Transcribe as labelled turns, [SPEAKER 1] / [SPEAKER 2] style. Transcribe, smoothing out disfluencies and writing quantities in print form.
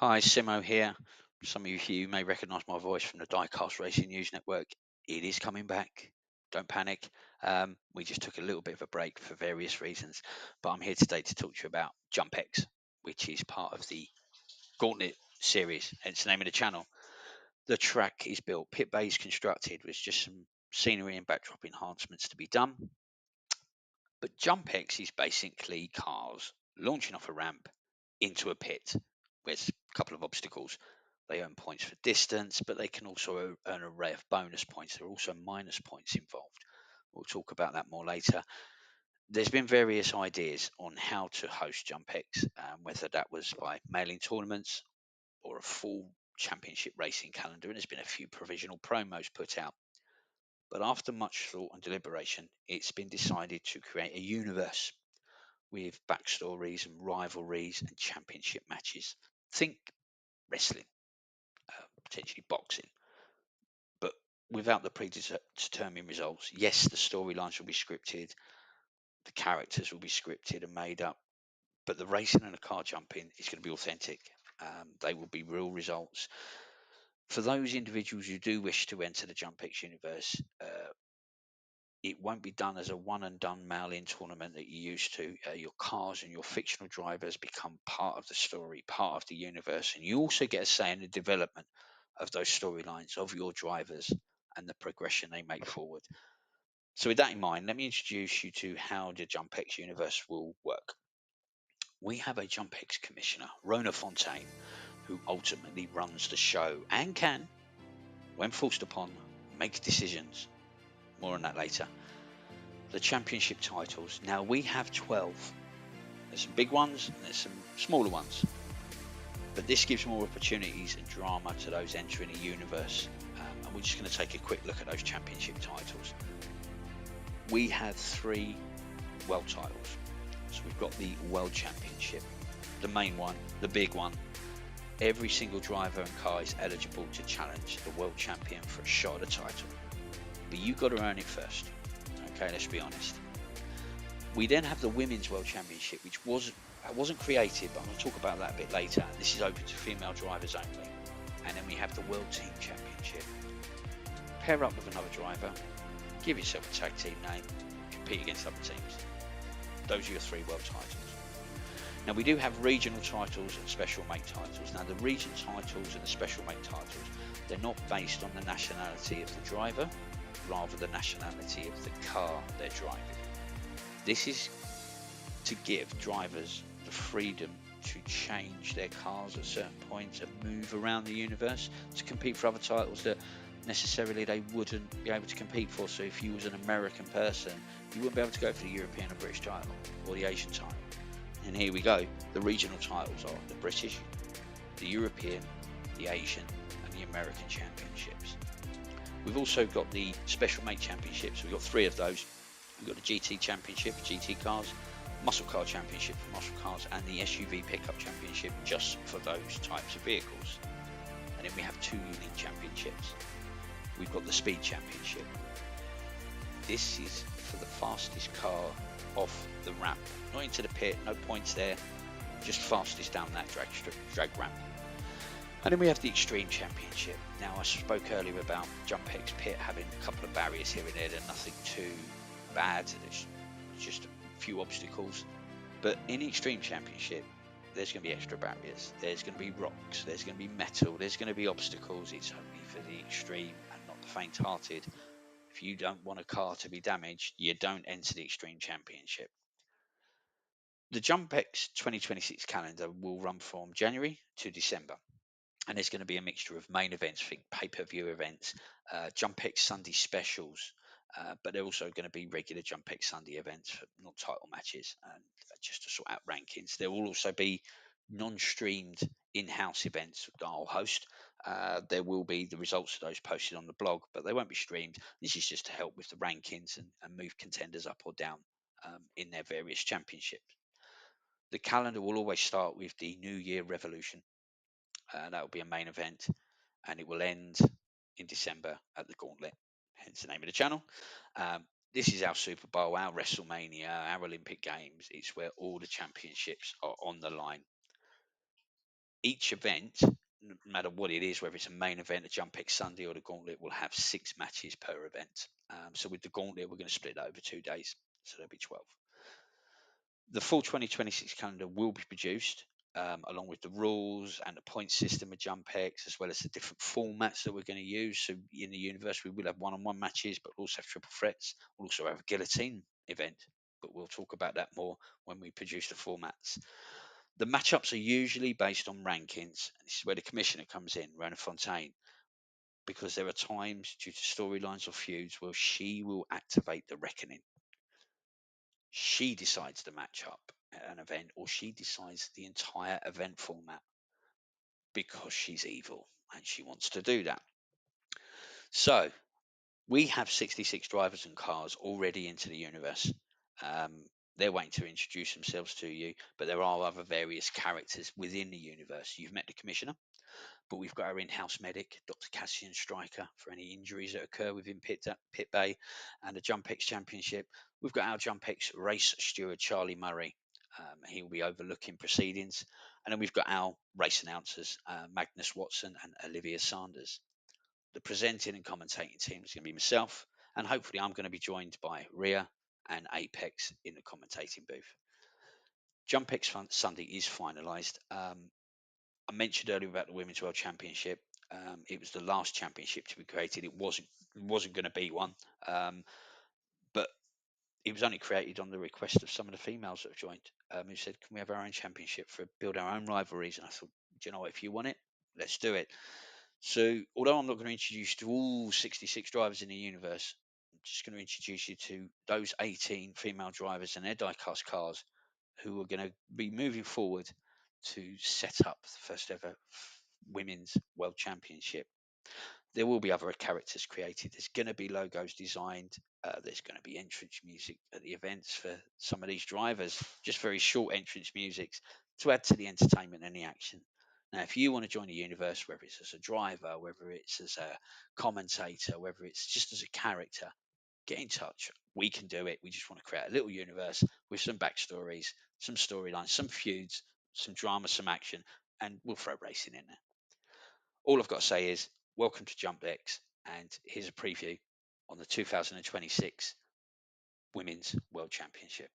[SPEAKER 1] Hi, Simo here. Some of you may recognize my voice from the Diecast Racing News Network. It is coming back. Don't panic. We just took a little bit of a break for various reasons, but I'm here today to talk to you about JumpX, which is part of the Gauntlet series. It's the name of the channel. The track is built, pit bay is constructed with just some scenery and backdrop enhancements to be done. But JumpX is basically cars launching off a ramp into a pit with a couple of obstacles. They earn points for distance, but they can also earn an array of bonus points. There are also minus points involved. We'll talk about that more later. There's been various ideas on how to host JumpX, whether that was by mailing tournaments or a full championship racing calendar, and there's been a few provisional promos put out. But after much thought and deliberation, it's been decided to create a universe with backstories and rivalries and championship matches. Think wrestling, potentially boxing, but without the predetermined results. Yes, the storylines will be scripted, the characters will be scripted and made up, but the racing and the car jumping is going to be authentic. They will be real results. For those individuals who do wish to enter the JumpX universe, it won't be done as a one and done mail in tournament that you used to. Your cars and your fictional drivers become part of the story, part of the universe, and you also get a say in the development of those storylines of your drivers and the progression they make forward. So, with that in mind, let me introduce you to how the JumpX universe will work. We have a JumpX commissioner, Rona Fontaine, who ultimately runs the show and can, when forced upon, make decisions. More on that later. The championship titles. Now we have 12. There's some big ones and there's some smaller ones. But this gives more opportunities and drama to those entering the universe. And we're just going to take a quick look at those championship titles. We have 3 world titles. So we've got the World Championship, the main one, the big one. Every single driver and car is eligible to challenge the world champion for a shot at the title. But you've got to earn it first. Okay, let's be honest. We then have the Women's World Championship, which wasn't created, but I'm going to talk about that a bit later. This is open to female drivers only. And then we have the World Team Championship. Pair up with another driver, give yourself a tag team name, compete against other teams. Those are your 3 world titles. Now we do have regional titles and special make titles. Now the region titles and the special make titles, they're not based on the nationality of the driver, rather the nationality of the car they're driving. This is to give drivers the freedom to change their cars at certain points and move around the universe to compete for other titles that necessarily they wouldn't be able to compete for. So if you was an American person, you wouldn't be able to go for the European or British title or the Asian title. And here we go. The regional titles are the British, the European, the Asian and the American championships. We've also got the special make championships. We've got 3 of those. We've got the GT championship for GT cars, muscle car championship for muscle cars, and the SUV pickup championship just for those types of vehicles. And then we have 2 unique championships. We've got the speed championship. This is for the fastest car off the ramp, not into the pit, no points there, just fastest down that drag ramp. And then we have the Extreme Championship. Now I spoke earlier about JumpX Pit having a couple of barriers here and there. They're nothing too bad. There's just a few obstacles. But in the Extreme Championship, there's going to be extra barriers. There's going to be rocks. There's going to be metal. There's going to be obstacles. It's only for the extreme and not the faint-hearted. If you don't want a car to be damaged, you don't enter the Extreme Championship. The JumpX 2026 calendar will run from January to December. And there's going to be a mixture of main events, think pay-per-view events, JumpX Sunday specials, but they're also going to be regular JumpX Sunday events, for not title matches, and just to sort out rankings. There will also be non-streamed in-house events that I'll host. There will be the results of those posted on the blog, but they won't be streamed. This is just to help with the rankings and move contenders up or down in their various championships. The calendar will always start with the New Year Revolution. That will be a main event, and it will end in December at the Gauntlet, hence the name of the channel. This is our Super Bowl, our WrestleMania, our Olympic Games. It's where all the championships are on the line. Each event, no matter what it is, whether it's a main event, a JumpX Sunday, or the Gauntlet, will have 6 matches per event. So with the Gauntlet, we're going to split that over 2 days, so there'll be 12. The full 2026 calendar will be produced, along with the rules and the point system of JumpX, as well as the different formats that we're going to use. So in the universe, we will have one-on-one matches, but we'll also have triple threats. We'll also have a guillotine event, but we'll talk about that more when we produce the formats. The matchups are usually based on rankings. This is where the commissioner comes in, Rona Fontaine, because there are times due to storylines or feuds where she will activate the reckoning. She decides the matchup at an event, or she decides the entire event format because she's evil and she wants to do that. So we have 66 drivers and cars already into the universe. They're waiting to introduce themselves to you, but there are other various characters within the universe. You've met the commissioner, but we've got our in-house medic, Dr. Cassian Stryker, for any injuries that occur within Pit Bay, and the JumpX Championship. We've got our JumpX race steward, Charlie Murray. He will be overlooking proceedings. And then we've got our race announcers, Magnus Watson and Olivia Sanders. The presenting and commentating team is going to be myself, and hopefully I'm going to be joined by Rhea and Apex in the commentating booth. JumpX Sunday is finalised. I mentioned earlier about the Women's World Championship. It was the last championship to be created. It wasn't going to be one, but it was only created on the request of some of the females that have joined, who said, "Can we have our own championship for build our own rivalries?" And I thought, do you know what? If you want it, let's do it. So, although I'm not going to introduce you to all 66 drivers in the universe, I'm just going to introduce you to those 18 female drivers and their diecast cars who are going to be moving forward to set up the first ever Women's World Championship. There will be other characters created. There's going to be logos designed. There's going to be entrance music at the events for some of these drivers, just very short entrance musics to add to the entertainment and the action. Now, if you want to join the universe, whether it's as a driver, whether it's as a commentator, whether it's just as a character, get in touch. We can do it. We just want to create a little universe with some backstories, some storylines, some feuds, some drama, some action, and we'll throw racing in there. All I've got to say is welcome to JumpX, and here's a preview on the 2026 Women's World Championship.